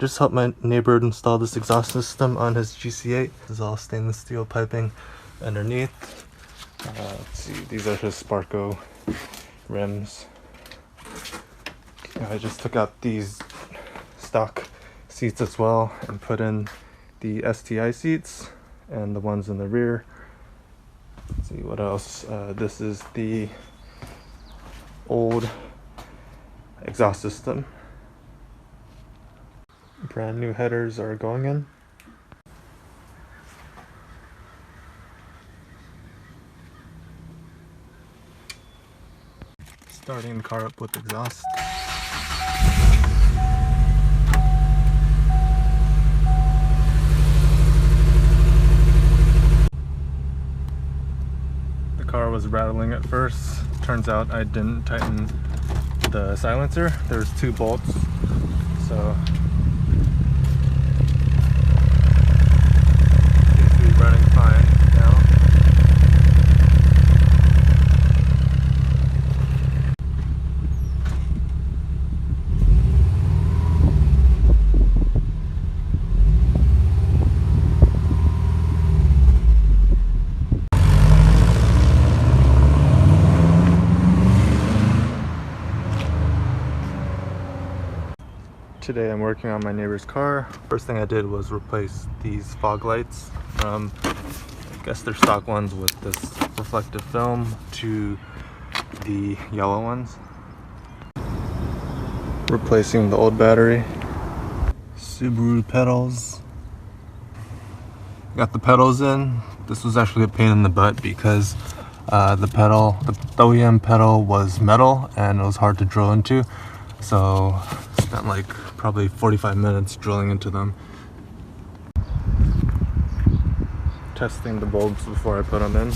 Just helped my neighbor install this exhaust system on his GC8. This is all stainless steel piping underneath. Let's see, these are his Sparco rims. I just took out these stock seats as well and put in the STI seats and the ones in the rear. Let's see what else. This is the old exhaust system. Brand new headers are going in. Starting the car up with exhaust. The car was rattling at first. Turns out I didn't tighten the silencer. There's 2 bolts, so seems to be running fine now. Today I'm working on my neighbor's car. First thing I did was replace these fog lights from, I guess they're stock ones with this reflective film, to the yellow ones. Replacing the old battery. Subaru pedals. Got the pedals in. This was actually a pain in the butt because the OEM pedal was metal and it was hard to drill into. So spent like probably 45 minutes drilling into them. Testing the bulbs before I put them in.